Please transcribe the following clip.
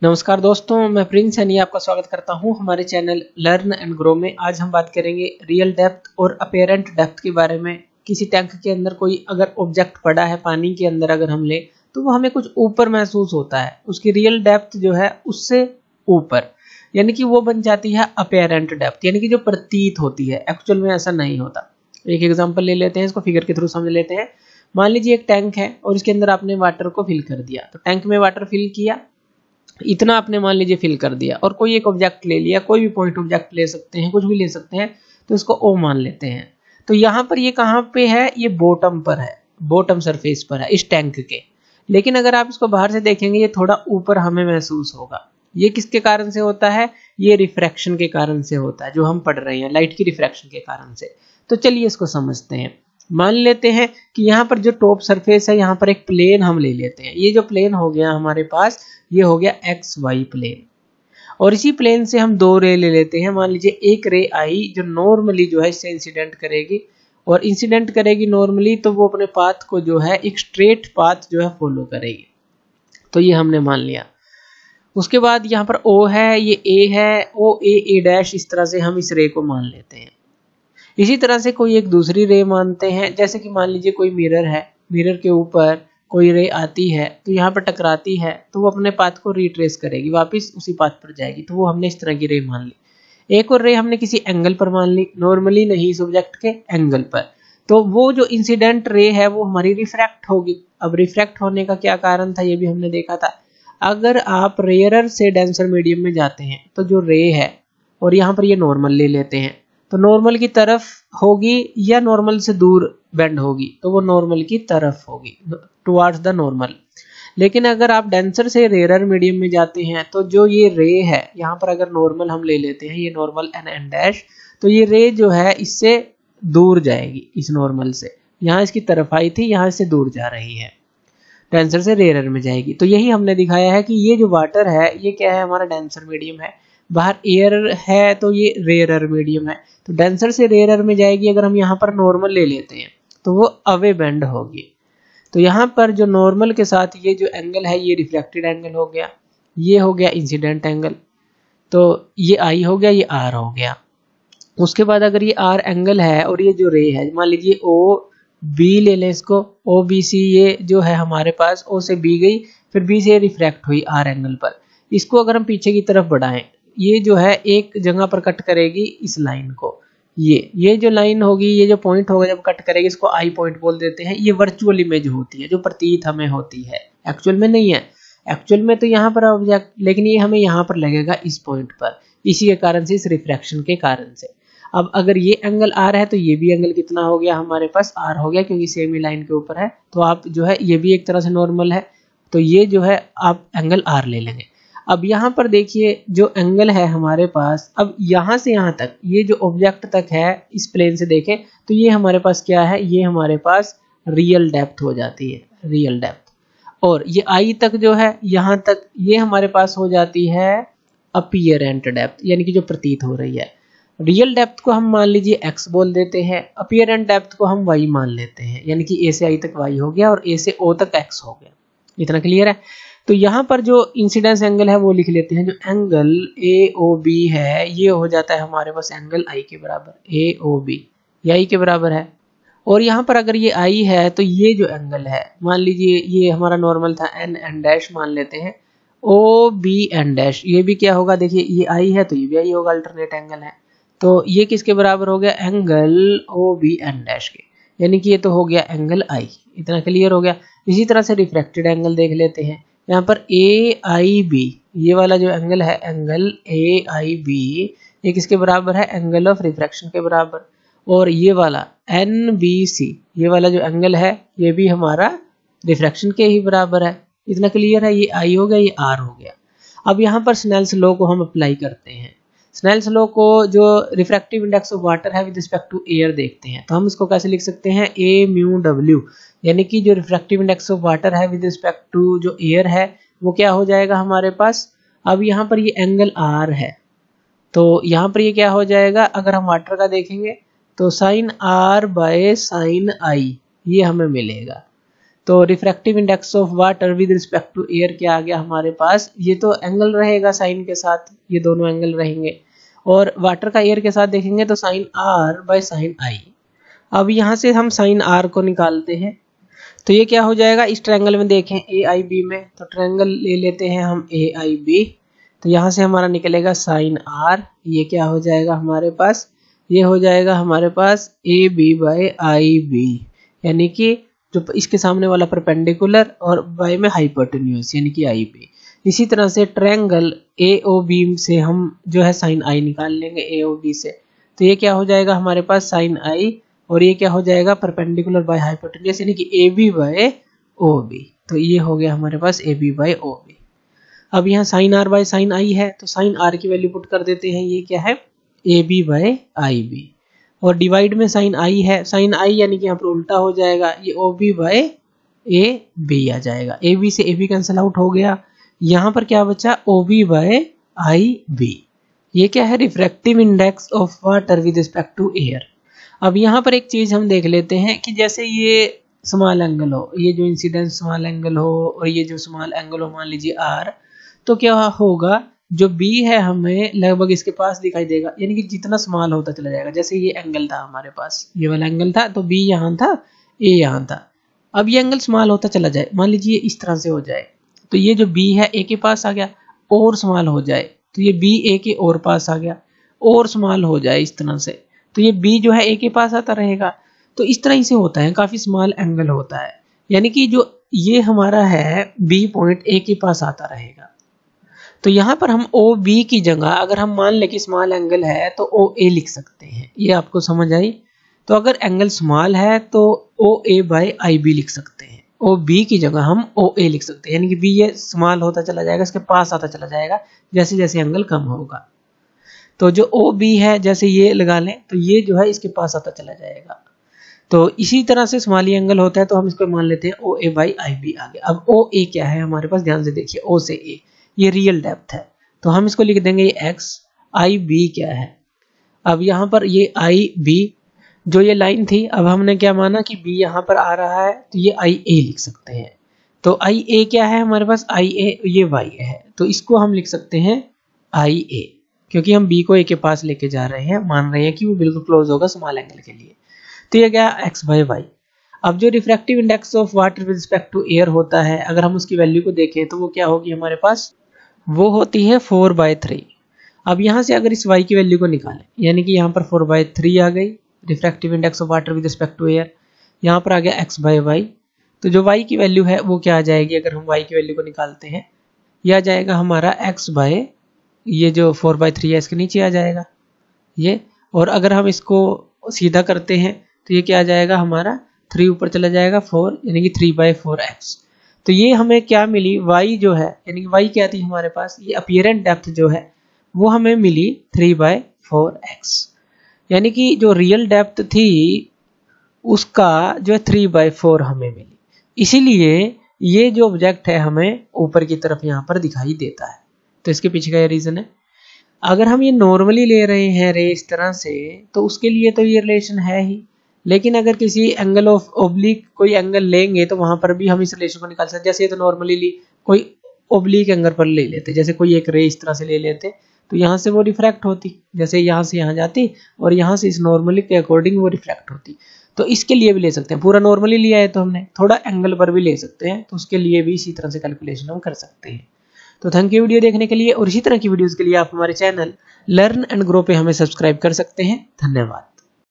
नमस्कार दोस्तों, मैं प्रिंस सैनी आपका स्वागत करता हूं हमारे चैनल लर्न एंड ग्रो में। आज हम बात करेंगे रियल डेप्थ और अपेरेंट डेप्थ के बारे में। किसी टैंक के अंदर कोई अगर ऑब्जेक्ट पड़ा है पानी के अंदर, अगर हम ले तो वो हमें कुछ ऊपर महसूस होता है, उसकी रियल डेप्थ जो है उससे ऊपर, यानी कि वो बन जाती है अपेरेंट डेप्थ, यानी कि जो प्रतीत होती है। एक्चुअल में ऐसा नहीं होता। एक एग्जाम्पल ले लेते हैं, इसको फिगर के थ्रू समझ लेते हैं। मान लीजिए एक टैंक है और इसके अंदर आपने वाटर को फिल कर दिया। तो टैंक में वाटर फिल किया, इतना आपने मान लीजिए फिल कर दिया, और कोई एक ऑब्जेक्ट ले लिया, कोई भी पॉइंट ऑब्जेक्ट ले सकते हैं, कुछ भी ले सकते हैं, तो इसको ओ मान लेते हैं। तो यहाँ पर ये कहाँ पे है, ये बॉटम पर है, बॉटम सरफेस पर है इस टैंक के। लेकिन अगर आप इसको बाहर से देखेंगे, ये थोड़ा ऊपर हमें महसूस होगा। ये किसके कारण से होता है? ये रिफ्रैक्शन के कारण से होता है, जो हम पढ़ रहे हैं, लाइट की रिफ्रैक्शन के कारण से। तो चलिए इसको समझते हैं। मान लेते हैं कि यहाँ पर जो टॉप सरफेस है, यहाँ पर एक प्लेन हम ले लेते हैं। ये जो प्लेन हो गया हमारे पास, ये हो गया एक्स वाई प्लेन। और इसी प्लेन से हम दो रे ले लेते हैं। मान लीजिए एक रे आई जो नॉर्मली जो है इससे इंसिडेंट करेगी, और इंसिडेंट करेगी नॉर्मली, तो वो अपने पाथ को जो है एक स्ट्रेट पाथ जो है फॉलो करेगी। तो ये हमने मान लिया। उसके बाद यहाँ पर ओ है, ये ए है, ओ ए डैश, इस तरह से हम इस रे को मान लेते हैं। इसी तरह से कोई एक दूसरी रे मानते हैं, जैसे कि मान लीजिए कोई मिरर है, मिरर के ऊपर कोई रे आती है, तो यहाँ पर टकराती है, तो वो अपने पाथ को रिट्रेस करेगी, वापस उसी पाथ पर जाएगी। तो वो हमने इस तरह की रे मान ली। एक और रे हमने किसी एंगल पर मान ली, नॉर्मली नहीं, इस ऑब्जेक्ट के एंगल पर। तो वो जो इंसिडेंट रे है वो हमारी रिफ्रैक्ट होगी। अब रिफ्रैक्ट होने का क्या कारण था, ये भी हमने देखा था। अगर आप रेयरर से डेंसर मीडियम में जाते हैं, तो जो रे है, और यहाँ पर ये नॉर्मल ले लेते हैं, तो नॉर्मल की तरफ होगी या नॉर्मल से दूर बेंड होगी, तो वो नॉर्मल की तरफ होगी, टुवर्ड्स द नॉर्मल। लेकिन अगर आप डेंसर से रेयरर मीडियम में जाते हैं, तो जो ये रे है, यहाँ पर अगर नॉर्मल हम ले लेते हैं, ये नॉर्मल एन डैश, तो ये रे जो है इससे दूर जाएगी, इस नॉर्मल से। यहाँ इसकी तरफ आई थी, यहाँ से दूर जा रही है, डेंसर से रेयरर में जाएगी। तो यही हमने दिखाया है कि ये जो वाटर है, ये क्या है, हमारा डेंसर मीडियम है। बाहर एयर है, तो ये रेयरर मीडियम है, तो डेंसर से रेयरर में जाएगी। अगर हम यहाँ पर नॉर्मल ले लेते हैं, तो वो अवे बेंड होगी। तो यहाँ पर जो नॉर्मल के साथ ये जो एंगल है, ये रिफ्लेक्टेड एंगल हो गया, ये हो गया इंसिडेंट एंगल। तो ये आई हो गया, ये आर हो गया। उसके बाद अगर ये आर एंगल है और ये जो रे है, मान लीजिए ओ बी ले लें इसको, ओ बी सी, ये जो है हमारे पास ओ से बी गई, फिर बी से रिफ्रैक्ट हुई आर एंगल पर। इसको अगर हम पीछे की तरफ बढ़ाएं, ये जो है एक जगह पर कट करेगी इस लाइन को। ये जो लाइन होगी, ये जो पॉइंट होगा जब कट करेगी, इसको आई पॉइंट बोल देते हैं। ये वर्चुअल इमेज होती है, जो प्रतीत हमें होती है, एक्चुअल में नहीं है। एक्चुअल में तो यहाँ पर ऑब्जेक्ट, लेकिन ये हमें यहाँ पर लगेगा इस पॉइंट पर, इसी के कारण से, इस रिफ्रैक्शन के कारण से। अब अगर ये एंगल आर है, तो ये भी एंगल कितना हो गया हमारे पास, आर हो गया, क्योंकि सेम ही लाइन के ऊपर है। तो आप जो है, ये भी एक तरह से नॉर्मल है, तो ये जो है आप एंगल आर ले लेंगे। अब यहाँ पर देखिए जो एंगल है हमारे पास, अब यहाँ से यहाँ तक, ये जो ऑब्जेक्ट तक है, इस प्लेन से देखें तो ये हमारे पास क्या है, ये हमारे पास रियल डेप्थ हो जाती है, रियल डेप्थ। और ये आई तक जो है, यहाँ तक, ये हमारे पास हो जाती है अपीयरेंट डेप्थ, यानी कि जो प्रतीत हो रही है। रियल डेप्थ को हम मान लीजिए x बोल देते हैं, अपीयरेंट डेप्थ को हम y मान लेते हैं, यानी कि a से i तक y हो गया और a से o तक x हो गया। इतना क्लियर है? तो यहाँ पर जो इंसिडेंस एंगल है वो लिख लेते हैं। जो एंगल AOB है, ये हो जाता है हमारे पास एंगल I के बराबर, AOB ये I के बराबर है। और यहाँ पर अगर ये I है, तो ये जो एंगल है, मान लीजिए ये हमारा नॉर्मल था, N डैश मान लेते हैं, OBN डैश, ये भी क्या होगा, देखिए ये I है तो ये भी I होगा, अल्टरनेट एंगल है। तो ये किसके बराबर हो गया, एंगल OBN डैश के, यानी कि ये तो हो गया एंगल I। इतना क्लियर हो गया। इसी तरह से रिफ्रैक्टेड एंगल देख लेते हैं। यहाँ पर AIB, ये वाला जो एंगल है, एंगल AIB, ये किसके बराबर है, एंगल ऑफ रिफ्रैक्शन के बराबर। और ये वाला NBC, ये वाला जो एंगल है, ये भी हमारा रिफ्रैक्शन के ही बराबर है। इतना क्लियर है? ये I हो गया, ये R हो गया। अब यहाँ पर स्नेल्स लॉ को हम अप्लाई करते हैं। स्नेल्स लॉ को, जो रिफ्रैक्टिव इंडेक्स ऑफ वाटर है विद रिस्पेक्ट टू एयर, देखते हैं। तो हम इसको कैसे लिख सकते हैं, A/μW, यानी कि जो रिफ्रैक्टिव इंडेक्स ऑफ वाटर है विद रिस्पेक्ट टू जो एयर है, वो क्या हो जाएगा हमारे पास। अब यहाँ पर ये एंगल R है, तो यहाँ पर ये क्या हो जाएगा, अगर हम वाटर का देखेंगे तो sin R by sin I, ये हमें मिलेगा। तो refractive index of water with respect to air क्या आ गया हमारे पास, ये तो एंगल रहेगा साइन के साथ, ये दोनों एंगल रहेंगे, और वाटर का एयर के साथ देखेंगे तो साइन आर बाय साइन आई। अब यहाँ से हम साइन आर को निकालते हैं, तो ये क्या हो जाएगा, इस ट्रायंगल में देखें ए आई बी में, तो ट्रायंगल ले लेते हैं हम ए आई बी, तो यहाँ से हमारा निकलेगा साइन आर, ये क्या हो जाएगा हमारे पास, ये हो जाएगा हमारे पास A B by I B, यानी कि जो इसके सामने वाला परपेंडिकुलर और बाय में हाइपोटेन्यूज यानी कि आई बी। इसी तरह से ट्रायंगल ए ओ बी से हम जो है साइन आई निकाल लेंगे ए ओ बी से, तो ये क्या हो जाएगा हमारे पास साइन आई, और ये क्या हो जाएगा परपेंडिकुलर बाय हाइपोटेन्यूज यानी कि A B by O B, तो ये हो गया हमारे पास A B by O B. अब यहाँ sine r by sine i है, तो साइन आर की वैल्यू पुट कर देते हैं, ये क्या है A B by I B, और डिवाइड में साइन आई है, साइन आई यानी कि यहाँ पर उल्टा हो जाएगा, ये O B by A B आ जाएगा, ए बी से ए बी कैंसिल आउट हो गया, यहाँ पर क्या बचा O B by I B. ये क्या है refractive index of water with respect to air. अब यहाँ पर एक चीज हम देख लेते हैं कि जैसे ये स्मॉल एंगल हो, ये जो इंसिडेंस स्मॉल एंगल हो और ये जो स्मॉल एंगल हो मान लीजिए आर, तो क्या होगा जो बी है हमें लगभग इसके पास दिखाई देगा, यानी कि जितना स्मॉल होता चला जाएगा। जैसे ये एंगल था हमारे पास, ये वाला एंगल था, तो बी यहाँ था, ए यहाँ था, अब ये एंगल स्मॉल होता चला जाए, मान लीजिए इस तरह से हो जाए, तो ये जो बी है ए के पास आ गया, और स्मॉल हो जाए तो ये बी ए के और पास आ गया, और स्मॉल हो जाए इस तरह से, तो ये बी जो है ए के पास आता रहेगा। तो इस तरह से होता है, काफी स्मॉल एंगल होता है, यानी कि जो ये हमारा है बी पॉइंट ए के पास आता रहेगा। तो यहाँ पर हम ओ बी की जगह अगर हम मान लें कि स्मॉल एंगल है तो ओ ए लिख सकते हैं, ये आपको समझ आई। तो अगर एंगल स्मॉल है तो ओ ए बाय आई बी लिख सकते हैं, ओ बी की जगह हम ओ ए लिख सकते हैं, यानी कि बी ये स्मॉल होता चला जाएगा, इसके पास आता चला जाएगा जैसे जैसे एंगल कम होगा। तो जो ओ बी है जैसे ये लगा लें तो ये जो है इसके पास आता चला जाएगा। तो इसी तरह से स्मॉली एंगल होता है, तो हम इसको मान लेते हैं ओ ए बाई आई बी आ गया। अब ओ ए क्या है हमारे पास, ध्यान से देखिए, ओ से ए ये रियल डेप्थ है, तो हम इसको लिख देंगे ये एक्स, आई बी क्या है, अब यहाँ पर ये आई बी जो ये लाइन थी, अब हमने क्या माना कि बी यहाँ पर आ रहा है तो ये आई ए लिख सकते हैं। तो आई ए क्या है हमारे पास, आई ए ये वाई है, तो इसको हम लिख सकते हैं आई ए, क्योंकि हम बी को ए के पास लेके जा रहे हैं, मान रहे हैं कि वो बिल्कुल क्लोज होगा स्मॉल एंगल के लिए। तो ये गया एक्स बाई वाई। अब जो refractive index of water with respect to air होता है, अगर हम उसकी वैल्यू को देखें तो वो क्या होगी हमारे पास, वो होती है 4/3। अब यहाँ से अगर इस y की वैल्यू को निकालें, यानी कि यहाँ पर 4/3 आ गई refractive index of water with respect to air, यहाँ पर आ गया x बाई वाई, तो जो y की वैल्यू है वो क्या आ जाएगी, अगर हम y की वैल्यू को निकालते हैं, यह आ जाएगा हमारा x बाय ये जो 4/3 है इसके नीचे आ जाएगा ये, और अगर हम इसको सीधा करते हैं तो ये क्या आ जाएगा हमारा 3 ऊपर चला जाएगा 4, यानी कि 3/4x। तो ये हमें क्या मिली, y जो है, यानी कि y क्या थी हमारे पास, ये अपीयरेंट डेप्थ जो है वो हमें मिली 3/4x, यानी कि जो रियल डेप्थ थी उसका जो है 3/4 हमें मिली। इसीलिए ये जो ऑब्जेक्ट है हमें ऊपर की तरफ यहाँ पर दिखाई देता है, तो इसके पीछे का ये रीजन है। अगर हम ये नॉर्मली ले रहे हैं रे इस तरह से, तो उसके लिए तो ये रिलेशन है ही, लेकिन अगर किसी एंगल ऑफ ओब्लिक कोई एंगल लेंगे तो वहां पर भी हम इस रिलेशन को निकाल सकते हैं। जैसे ये तो नॉर्मली ली कोई ओब्लिक एंगल पर ले लेते, जैसे कोई एक रे इस तरह से ले लेते, तो यहाँ से वो रिफ्रैक्ट होती, जैसे यहाँ से यहाँ जाती और यहाँ से इस नॉर्मली के अकॉर्डिंग वो रिफ्रैक्ट होती। तो इसके लिए भी ले सकते हैं, पूरा नॉर्मली लिया है तो हमने थोड़ा एंगल पर भी ले सकते हैं, तो उसके लिए भी इसी तरह से कैलकुलेशन हम कर सकते हैं। तो थैंक यू वीडियो देखने के लिए, और इसी तरह की वीडियोस के लिए आप हमारे चैनल लर्न एंड ग्रो पे हमें सब्सक्राइब कर सकते हैं। धन्यवाद।